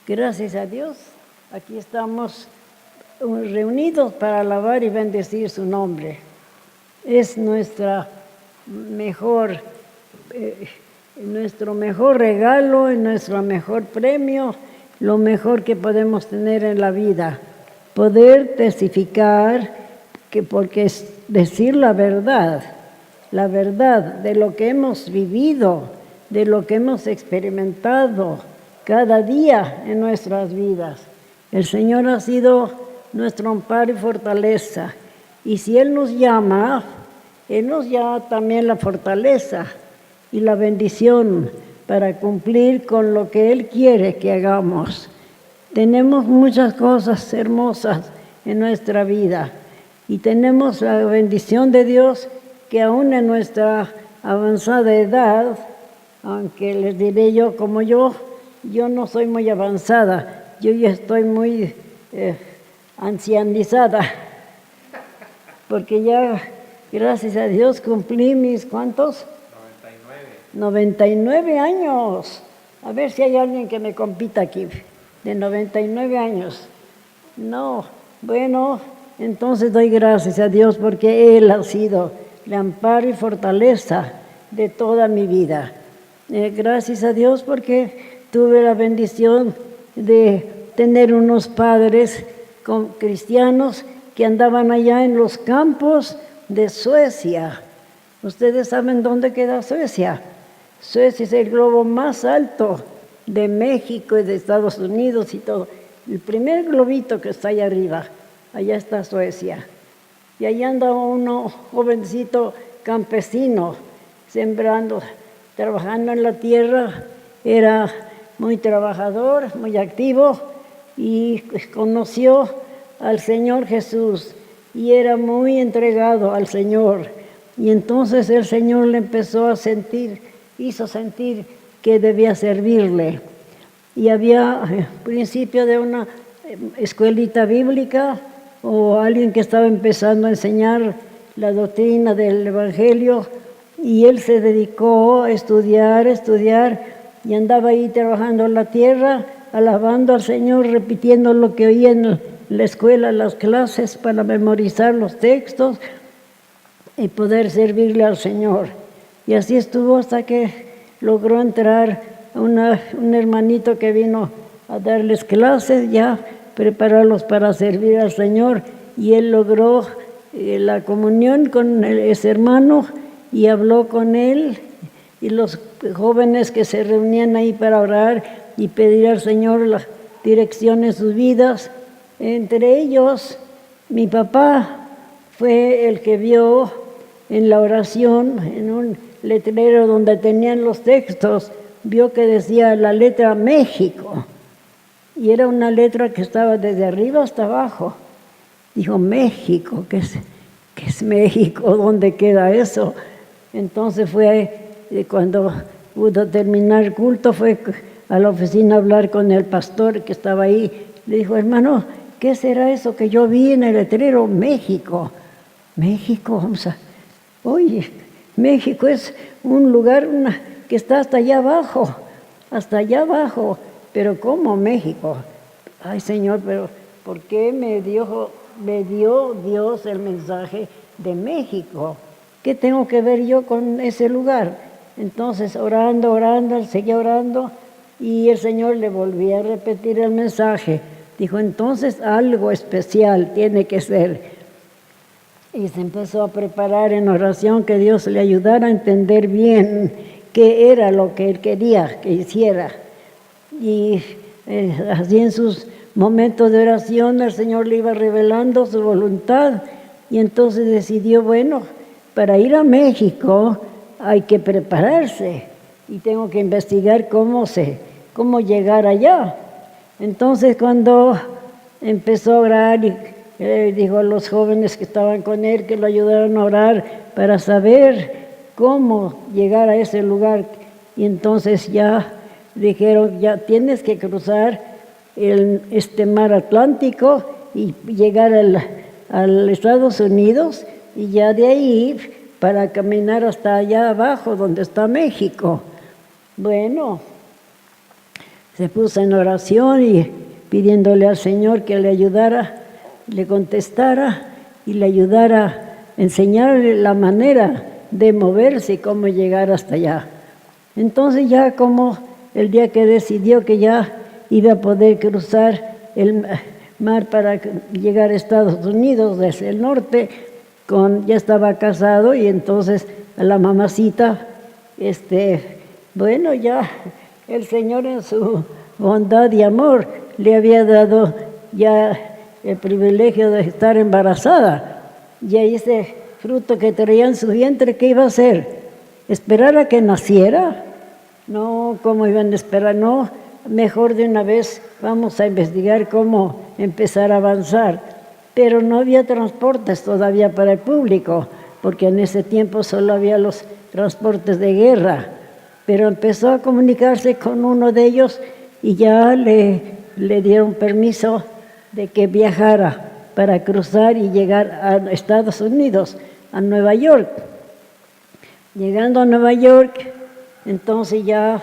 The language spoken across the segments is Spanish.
Gracias a Dios, aquí estamos reunidos para alabar y bendecir su nombre. Es nuestro mejor regalo y nuestro mejor premio, lo mejor que podemos tener en la vida. Poder testificar, porque es decir la verdad de lo que hemos vivido, de lo que hemos experimentado cada día en nuestras vidas. El Señor ha sido nuestro amparo y fortaleza. Y si Él nos llama también la fortaleza y la bendición para cumplir con lo que Él quiere que hagamos. Tenemos muchas cosas hermosas en nuestra vida y tenemos la bendición de Dios que aún en nuestra avanzada edad, aunque les diré yo como yo no soy muy avanzada, yo ya estoy muy ancianizada, porque ya, gracias a Dios, cumplí mis, ¿cuántos? 99 años. A ver si hay alguien que me compita aquí, de 99 años. No, bueno, entonces doy gracias a Dios porque Él ha sido el amparo y fortaleza de toda mi vida. Gracias a Dios porque tuve la bendición de tener unos padres cristianos que andaban allá en los campos de Suecia. ¿Ustedes saben dónde queda Suecia? Suecia es el globo más alto de México y de Estados Unidos y todo. El primer globito que está allá arriba, allá está Suecia. Y allá andaba uno jovencito campesino, sembrando, trabajando en la tierra. Era muy trabajador, muy activo y conoció al Señor Jesús y era muy entregado al Señor. Y entonces el Señor le empezó a hizo sentir que debía servirle. Y había principio de una escuelita bíblica o alguien que estaba empezando a enseñar la doctrina del Evangelio y él se dedicó a estudiar y andaba ahí trabajando en la tierra, alabando al Señor, repitiendo lo que oía en la escuela, las clases, para memorizar los textos y poder servirle al Señor. Y así estuvo hasta que logró entrar un hermanito que vino a darles clases, ya prepararlos para servir al Señor, y él logró la comunión con ese hermano y habló con él y los jóvenes que se reunían ahí para orar y pedir al Señor la dirección en sus vidas. Entre ellos, mi papá fue el que vio en la oración, en un letrero donde tenían los textos, vio que decía la letra México, y era una letra que estaba desde arriba hasta abajo. Dijo, México, ¿qué es México? ¿Dónde queda eso? Entonces cuando pudo terminar el culto, fue a la oficina a hablar con el pastor que estaba ahí. Le dijo, hermano, ¿qué será eso que yo vi en el letrero? México. México, oye, México es un lugar que está hasta allá abajo, pero ¿cómo México? Ay, Señor, pero ¿por qué me dio Dios el mensaje de México? ¿Qué tengo que ver yo con ese lugar? Entonces, orando, él seguía orando y el Señor le volvía a repetir el mensaje. Dijo, entonces algo especial tiene que ser. Y se empezó a preparar en oración que Dios le ayudara a entender bien qué era lo que Él quería que hiciera. Y así en sus momentos de oración el Señor le iba revelando su voluntad y entonces decidió, bueno, para ir a México hay que prepararse y tengo que investigar cómo llegar allá. Entonces cuando empezó a orar y dijo a los jóvenes que estaban con él que lo ayudaran a orar para saber cómo llegar a ese lugar. Y entonces ya dijeron, ya tienes que cruzar este mar Atlántico y llegar al Estados Unidos y ya de ahí para caminar hasta allá abajo donde está México. Bueno, se puso en oración y pidiéndole al Señor que le ayudara, le contestara y le ayudara a enseñarle la manera de moverse y cómo llegar hasta allá. Entonces ya como el día que decidió que ya iba a poder cruzar el mar para llegar a Estados Unidos desde el norte, ya estaba casado y entonces a la mamacita, bueno, ya el Señor en su bondad y amor le había dado ya el privilegio de estar embarazada. Y ahí ese fruto que traía en su vientre, ¿qué iba a hacer? ¿Esperar a que naciera? No, ¿cómo iban a esperar? No, mejor de una vez vamos a investigar cómo empezar a avanzar. Pero no había transportes todavía para el público, porque en ese tiempo solo había los transportes de guerra. Pero empezó a comunicarse con uno de ellos y ya le dieron permiso de que viajara para cruzar y llegar a Estados Unidos, a Nueva York. Llegando a Nueva York, entonces ya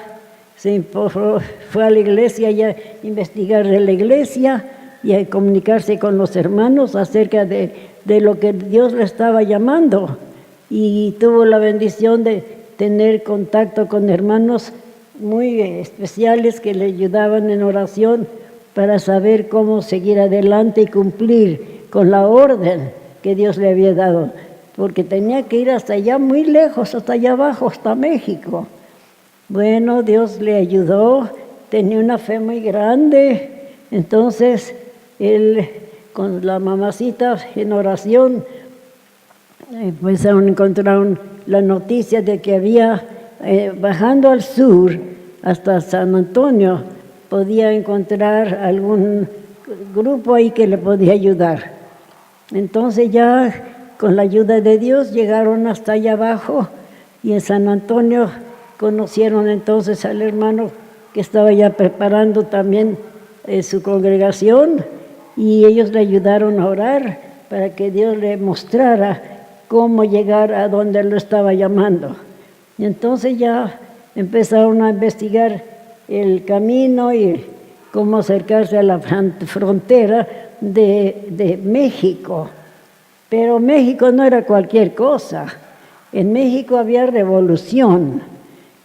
fue a la iglesia y a investigar de la iglesia y a comunicarse con los hermanos acerca de lo que Dios le estaba llamando. Y tuvo la bendición de tener contacto con hermanos muy especiales que le ayudaban en oración para saber cómo seguir adelante y cumplir con la orden que Dios le había dado, porque tenía que ir hasta allá muy lejos, hasta allá abajo, hasta México. Bueno, Dios le ayudó, tenía una fe muy grande, entonces él con la mamacita en oración pues encontraron la noticia de que había, bajando al sur hasta San Antonio, podía encontrar algún grupo ahí que le podía ayudar. Entonces ya con la ayuda de Dios llegaron hasta allá abajo y en San Antonio conocieron entonces al hermano que estaba ya preparando también su congregación y ellos le ayudaron a orar para que Dios le mostrara cómo llegar a donde lo estaba llamando. Y entonces ya empezaron a investigar el camino y cómo acercarse a la frontera de México. Pero México no era cualquier cosa. En México había revolución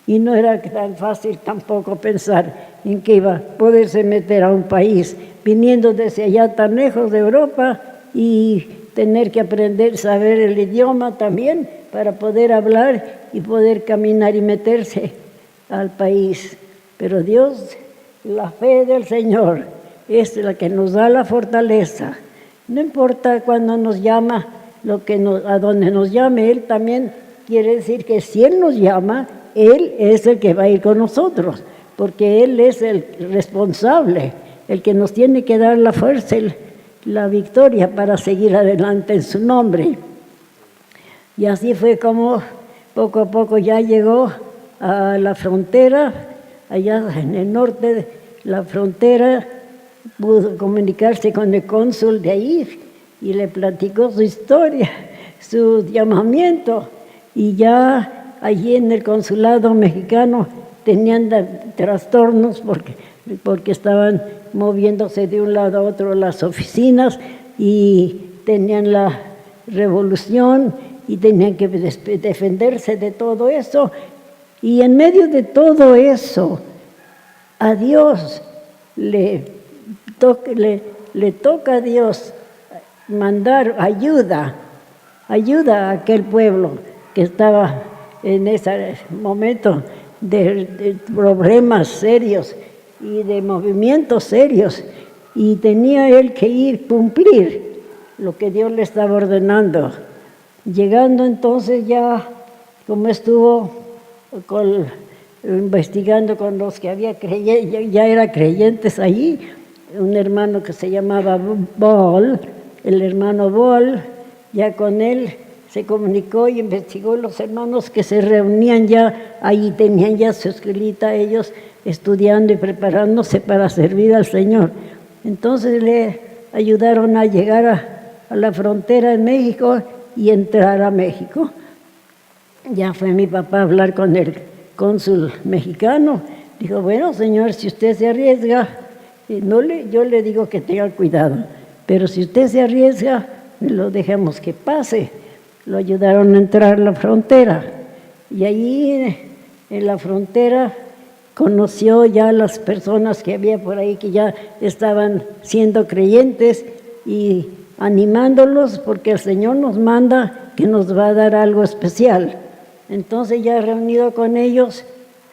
y no era tan fácil tampoco pensar en que iba a poderse meter a un país viniendo desde allá tan lejos de Europa y tener que aprender, saber el idioma también para poder hablar y poder caminar y meterse al país. Pero Dios, la fe del Señor es la que nos da la fortaleza. No importa cuando nos llama, a donde nos llame, Él también quiere decir que si Él nos llama, Él es el que va a ir con nosotros, porque Él es el responsable, el que nos tiene que dar la fuerza, la victoria para seguir adelante en su nombre. Y así fue como poco a poco ya llegó a la frontera, allá en el norte de la frontera, pudo comunicarse con el cónsul de ahí y le platicó su historia, su llamamiento. Y ya allí en el consulado mexicano tenían trastornos porque estaban moviéndose de un lado a otro las oficinas y tenían la revolución y tenían que defenderse de todo eso. Y en medio de todo eso, a Dios le toca a Dios mandar ayuda a aquel pueblo que estaba en ese momento de problemas serios y de movimientos serios, y tenía él que ir cumplir lo que Dios le estaba ordenando. Llegando entonces ya, como estuvo investigando con los que había ya era creyentes allí, un hermano que se llamaba Ball, el hermano Ball, ya con él se comunicó y investigó los hermanos que se reunían ya, ahí tenían ya su escuelita, ellos estudiando y preparándose para servir al Señor. Entonces le ayudaron a llegar a la frontera de México y entrar a México. Ya fue mi papá a hablar con el cónsul mexicano Dijo, bueno, señor, si usted se arriesga, yo le digo que tenga cuidado, pero si usted se arriesga, lo dejamos que pase. Lo ayudaron a entrar a la frontera. Y allí en la frontera conoció ya a las personas que había por ahí que ya estaban siendo creyentes y animándolos porque el Señor nos manda que nos va a dar algo especial. Entonces ya reunido con ellos,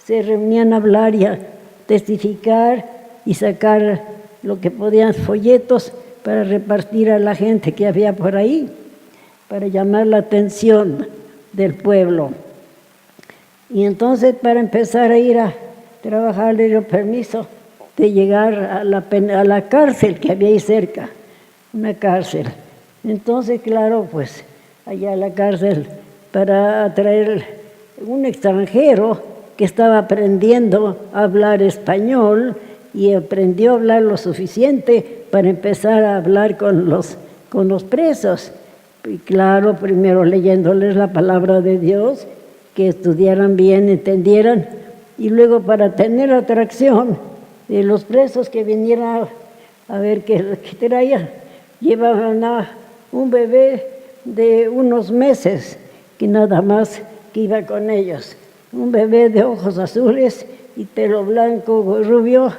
se reunían a hablar y a testificar y sacar lo que podían, folletos para repartir a la gente que había por ahí, para llamar la atención del pueblo. Y entonces para empezar a ir a trabajar le dio permiso de llegar a la cárcel que había ahí cerca, una cárcel. Entonces, claro, pues allá a la cárcel para traer un extranjero que estaba aprendiendo a hablar español y aprendió a hablar lo suficiente para empezar a hablar con los presos. Y claro, primero leyéndoles la palabra de Dios, que estudiaran bien, entendieran, y luego para tener atracción de los presos que vinieran a ver qué traía, llevaban a un bebé de unos meses, que nada más que iba con ellos. Un bebé de ojos azules y pelo blanco, rubio,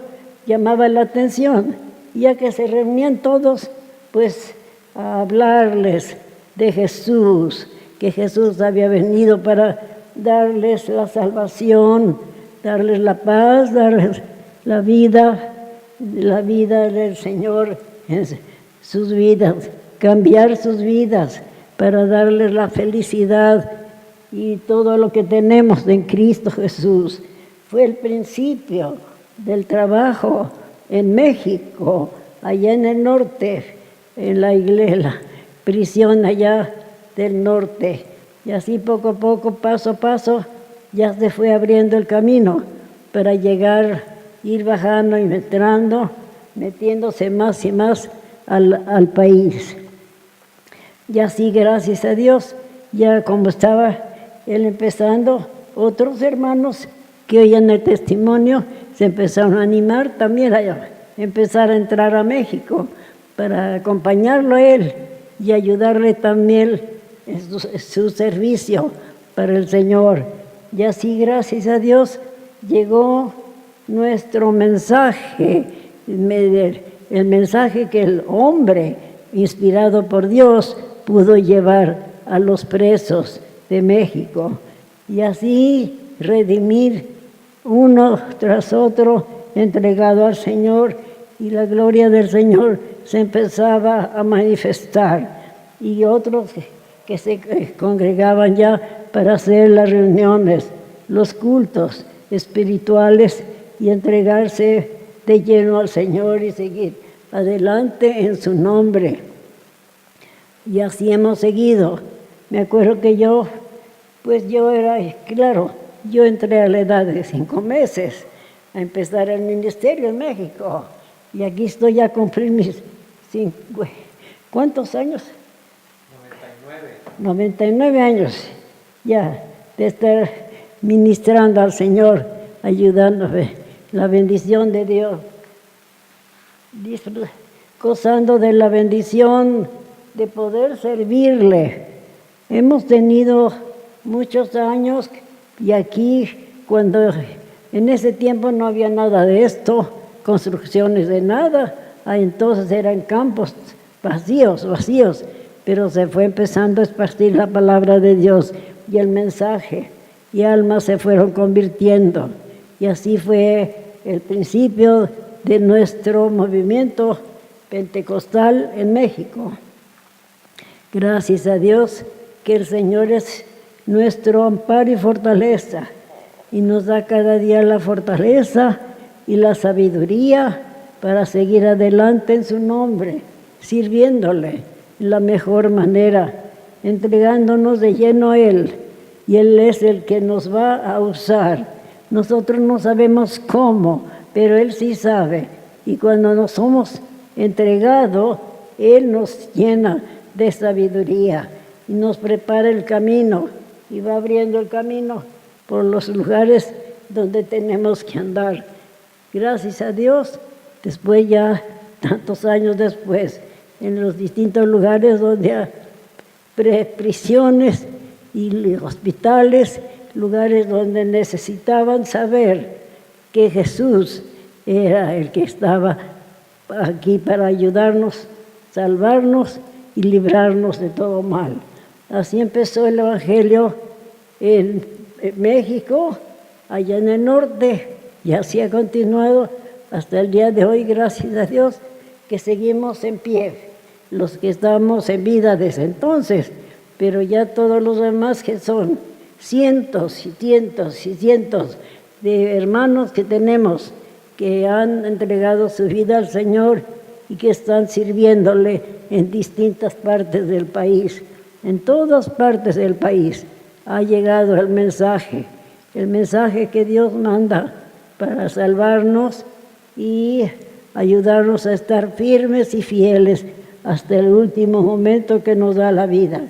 llamaba la atención, ya que se reunían todos, pues, a hablarles de Jesús, que Jesús había venido para darles la salvación, darles la paz, darles la vida del Señor en sus vidas, cambiar sus vidas para darles la felicidad y todo lo que tenemos en Cristo Jesús. Fue el principio del trabajo en México, allá en el norte, en la iglesia, la prisión allá del norte. Y así poco a poco, paso a paso, ya se fue abriendo el camino para llegar, ir bajando y entrando, metiéndose más y más al país. Y así, gracias a Dios, ya como estaba él empezando, otros hermanos que oían el testimonio se empezaron a animar también a empezar a entrar a México para acompañarlo a él y ayudarle también en su servicio para el Señor. Y así, gracias a Dios, llegó nuestro mensaje, el mensaje que el hombre, inspirado por Dios, pudo llevar a los presos de México. Y así redimir uno tras otro, entregado al Señor, y la gloria del Señor se empezaba a manifestar. Y otros que se congregaban ya para hacer las reuniones, los cultos espirituales y entregarse de lleno al Señor y seguir adelante en su nombre. Y así hemos seguido. Me acuerdo que yo entré a la edad de 5 meses a empezar el ministerio en México. Y aquí estoy a cumplir mis ¿cuántos años? 99 años ya de estar ministrando al Señor, ayudándome, la bendición de Dios, gozando de la bendición de poder servirle. Hemos tenido muchos años y aquí, cuando en ese tiempo no había nada de esto, construcciones de nada, entonces eran campos vacíos, pero se fue empezando a esparcir la palabra de Dios y el mensaje, y almas se fueron convirtiendo. Y así fue el principio de nuestro movimiento pentecostal en México. Gracias a Dios que el Señor es nuestro amparo y fortaleza, y nos da cada día la fortaleza y la sabiduría para seguir adelante en su nombre, sirviéndole de la mejor manera, entregándonos de lleno a Él, y Él es el que nos va a usar. Nosotros no sabemos cómo, pero Él sí sabe, y cuando nos somos entregados, Él nos llena de sabiduría y nos prepara el camino y va abriendo el camino por los lugares donde tenemos que andar. Gracias a Dios, después ya, tantos años después, en los distintos lugares donde hay prisiones y hospitales, lugares donde necesitaban saber que Jesús era el que estaba aquí para ayudarnos, salvarnos y librarnos de todo mal. Así empezó el Evangelio en México, allá en el norte, y así ha continuado hasta el día de hoy, gracias a Dios, que seguimos en pie, los que estamos en vida desde entonces, pero ya todos los demás que son cientos y cientos y cientos de hermanos que tenemos que han entregado su vida al Señor y que están sirviéndole en distintas partes del país. En todas partes del país ha llegado el mensaje que Dios manda para salvarnos y ayudarnos a estar firmes y fieles hasta el último momento que nos da la vida.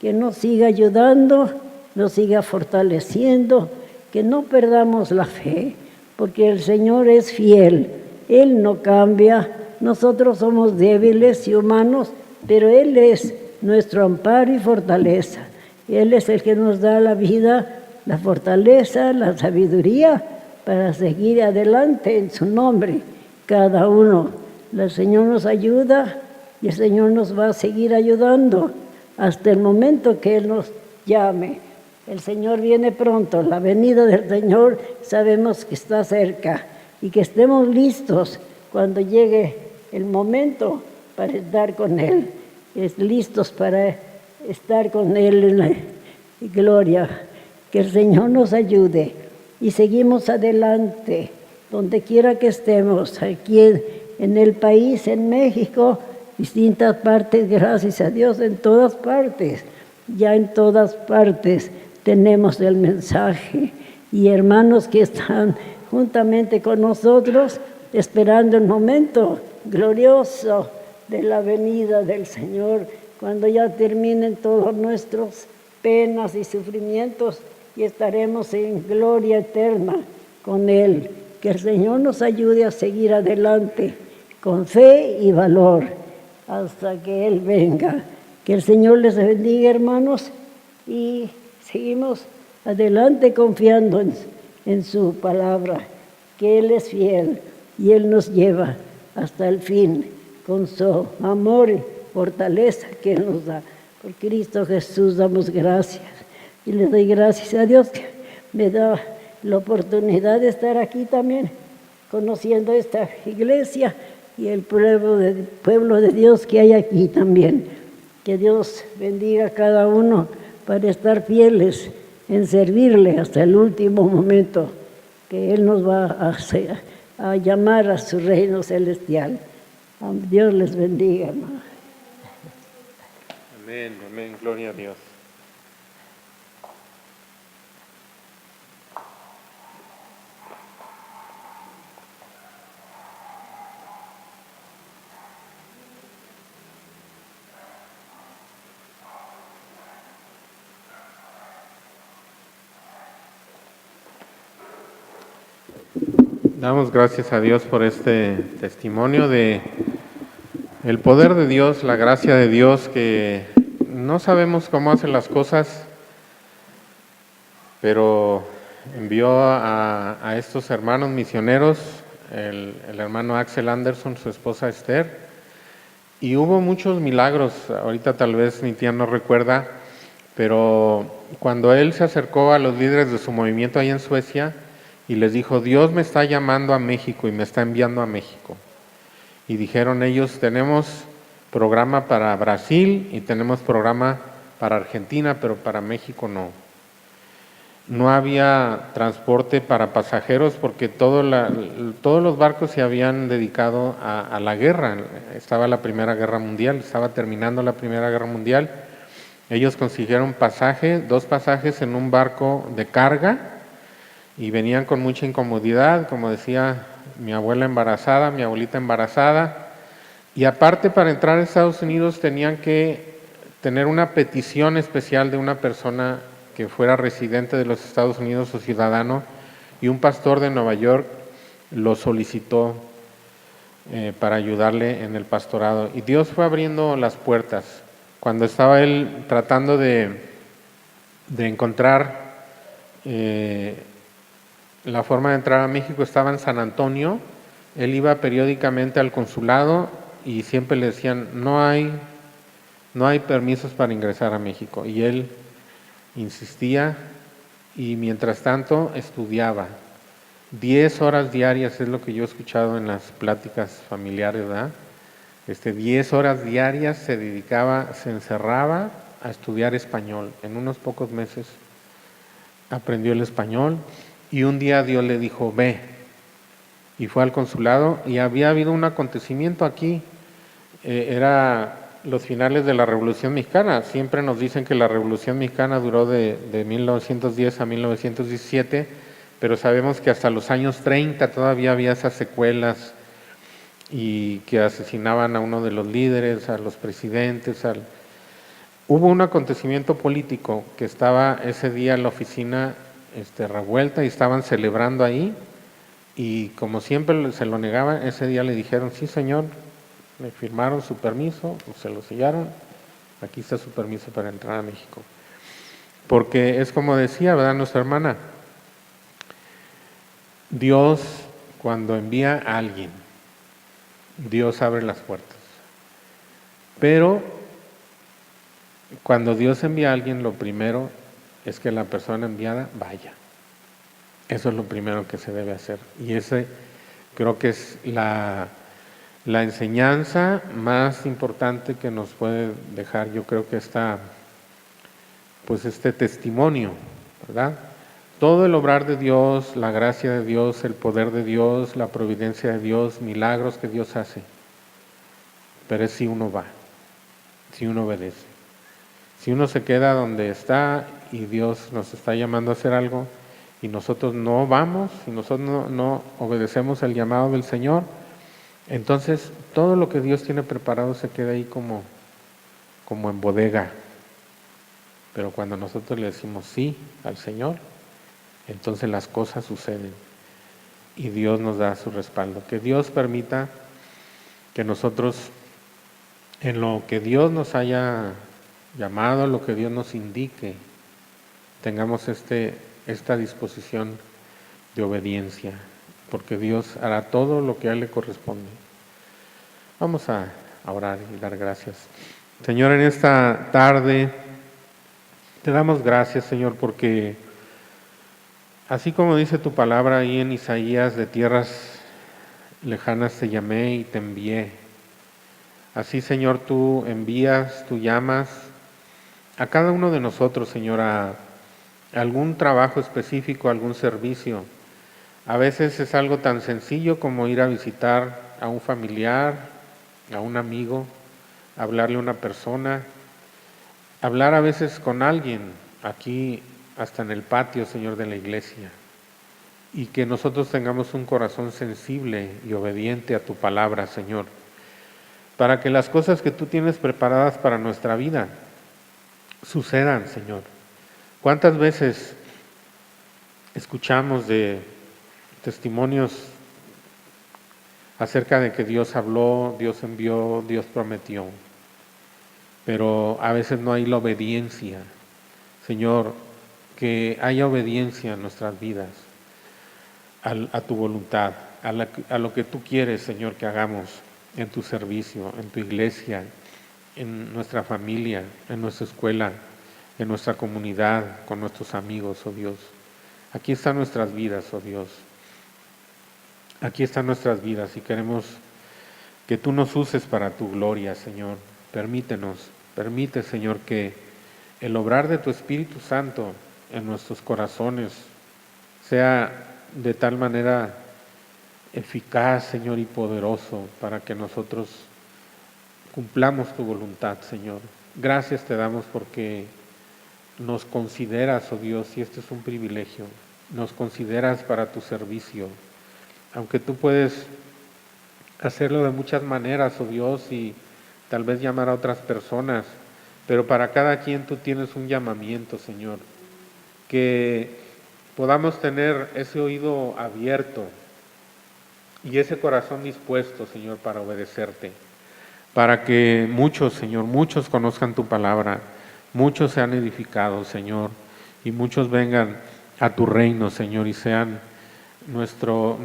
Que nos siga ayudando, nos siga fortaleciendo, que no perdamos la fe, porque el Señor es fiel, Él no cambia. Nosotros somos débiles y humanos, pero Él es nuestro amparo y fortaleza. Él es el que nos da la vida, la fortaleza, la sabiduría para seguir adelante en su nombre, cada uno. El Señor nos ayuda y el Señor nos va a seguir ayudando hasta el momento que Él nos llame. El Señor viene pronto, la venida del Señor sabemos que está cerca y que estemos listos cuando llegue el momento para estar con Él. Listos para estar con Él en la gloria. Que el Señor nos ayude y seguimos adelante, donde quiera que estemos, aquí en el país, en México, distintas partes, gracias a Dios, en todas partes, ya en todas partes tenemos el mensaje y hermanos que están juntamente con nosotros esperando el momento glorioso de la venida del Señor, cuando ya terminen todos nuestros penas y sufrimientos y estaremos en gloria eterna con Él. Que el Señor nos ayude a seguir adelante con fe y valor hasta que Él venga. Que el Señor les bendiga, hermanos, y seguimos adelante confiando en su palabra, que Él es fiel y Él nos lleva hasta el fin con su amor y fortaleza que Él nos da. Por Cristo Jesús damos gracias y le doy gracias a Dios que me da la oportunidad de estar aquí también conociendo esta iglesia y el pueblo de Dios que hay aquí también. Que Dios bendiga a cada uno para estar fieles en servirle hasta el último momento que Él nos va a llamar a su reino celestial. Dios les bendiga, hermano. Amén, amén, gloria a Dios. Damos gracias a Dios por este testimonio de el poder de Dios, la gracia de Dios, que no sabemos cómo hace las cosas, pero envió a estos hermanos misioneros, el hermano Axel Anderson, su esposa Esther, y hubo muchos milagros. Ahorita tal vez mi tía no recuerda, pero cuando él se acercó a los líderes de su movimiento ahí en Suecia y les dijo: Dios me está llamando a México y me está enviando a México. Y dijeron ellos: tenemos programa para Brasil y tenemos programa para Argentina, pero para México no. No había transporte para pasajeros porque todos los barcos se habían dedicado a la guerra. Estaba la Primera Guerra Mundial, estaba terminando la Primera Guerra Mundial. Ellos consiguieron dos pasajes en un barco de carga, y venían con mucha incomodidad, como decía mi abuelita embarazada, y aparte para entrar a Estados Unidos tenían que tener una petición especial de una persona que fuera residente de los Estados Unidos o ciudadano, y un pastor de Nueva York lo solicitó para ayudarle en el pastorado. Y Dios fue abriendo las puertas. Cuando estaba él tratando de encontrar la forma de entrar a México, estaba en San Antonio, él iba periódicamente al consulado y siempre le decían, no hay permisos para ingresar a México. Y él insistía y mientras tanto estudiaba. 10 horas diarias es lo que yo he escuchado en las pláticas familiares, ¿verdad? 10 horas diarias se dedicaba, se encerraba a estudiar español. En unos pocos meses aprendió el español y un día Dios le dijo, ve. Y fue al consulado y había habido un acontecimiento aquí. Era los finales de la Revolución Mexicana. Siempre nos dicen que la Revolución Mexicana duró de 1910 a 1917, pero sabemos que hasta los años 30 todavía había esas secuelas y que asesinaban a uno de los líderes, a los presidentes. Hubo un acontecimiento político que estaba ese día en la oficina revuelta y estaban celebrando ahí y como siempre se lo negaban, ese día le dijeron, sí señor, me firmaron su permiso, se lo sellaron, aquí está su permiso para entrar a México. Porque es como decía, ¿verdad?, nuestra hermana, Dios cuando envía a alguien, Dios abre las puertas. Pero cuando Dios envía a alguien, lo primero es que la persona enviada vaya. Eso es lo primero que se debe hacer. Y ese creo que es la enseñanza más importante que nos puede dejar, yo creo que este testimonio, ¿verdad? Todo el obrar de Dios, la gracia de Dios, el poder de Dios, la providencia de Dios, milagros que Dios hace. Pero es si uno va, si uno obedece. Si uno se queda donde está y Dios nos está llamando a hacer algo y nosotros no vamos, y nosotros no obedecemos el llamado del Señor, entonces todo lo que Dios tiene preparado se queda ahí como en bodega. Pero cuando nosotros le decimos sí al Señor, entonces las cosas suceden y Dios nos da su respaldo. Que Dios permita que nosotros, en lo que Dios nos haya llamado, lo que Dios nos indique, tengamos esta disposición de obediencia, porque Dios hará todo lo que a Él le corresponde. Vamos a orar y dar gracias. Señor, en esta tarde te damos gracias, Señor, porque así como dice tu palabra ahí en Isaías, de tierras lejanas te llamé y te envié. Así, Señor, tú envías, tú llamas a cada uno de nosotros, Señor, a algún trabajo específico, algún servicio. A veces es algo tan sencillo como ir a visitar a un familiar, a un amigo, hablarle a una persona, hablar a veces con alguien aquí hasta en el patio, Señor, de la iglesia, y que nosotros tengamos un corazón sensible y obediente a tu palabra, Señor, para que las cosas que tú tienes preparadas para nuestra vida sucedan, Señor. ¿Cuántas veces escuchamos de testimonios acerca de que Dios habló, Dios envió, Dios prometió? Pero a veces no hay la obediencia. Señor, que haya obediencia en nuestras vidas a tu voluntad, a lo que tú quieres, Señor, que hagamos en tu servicio, en tu iglesia, en nuestra familia, en nuestra escuela, en nuestra comunidad, con nuestros amigos, oh Dios. Aquí están nuestras vidas, oh Dios. Aquí están nuestras vidas y queremos que tú nos uses para tu gloria, Señor. Permite, Señor, que el obrar de tu Espíritu Santo en nuestros corazones sea de tal manera eficaz, Señor, y poderoso para que nosotros cumplamos tu voluntad, Señor. Gracias te damos porque nos consideras, oh Dios, y este es un privilegio, nos consideras para tu servicio, aunque tú puedes hacerlo de muchas maneras, oh Dios, y tal vez llamar a otras personas, pero para cada quien tú tienes un llamamiento, Señor, que podamos tener ese oído abierto y ese corazón dispuesto, Señor, para obedecerte, para que muchos, Señor, muchos conozcan tu palabra, muchos sean edificados, Señor, y muchos vengan a tu reino, Señor, y sean nuestro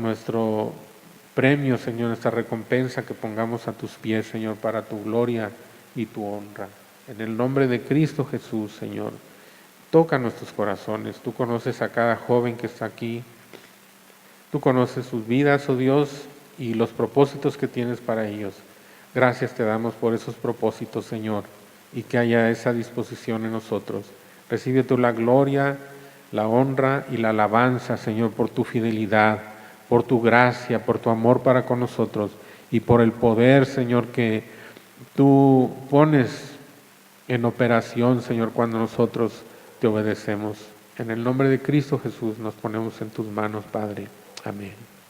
premio, Señor, nuestra recompensa que pongamos a tus pies, Señor, para tu gloria y tu honra. En el nombre de Cristo Jesús, Señor, toca nuestros corazones. Tú conoces a cada joven que está aquí. Tú conoces sus vidas, oh Dios, y los propósitos que tienes para ellos. Gracias te damos por esos propósitos, Señor, y que haya esa disposición en nosotros. Recibe tú la gloria, la honra y la alabanza, Señor, por tu fidelidad, por tu gracia, por tu amor para con nosotros y por el poder, Señor, que tú pones en operación, Señor, cuando nosotros te obedecemos. En el nombre de Cristo Jesús nos ponemos en tus manos, Padre. Amén.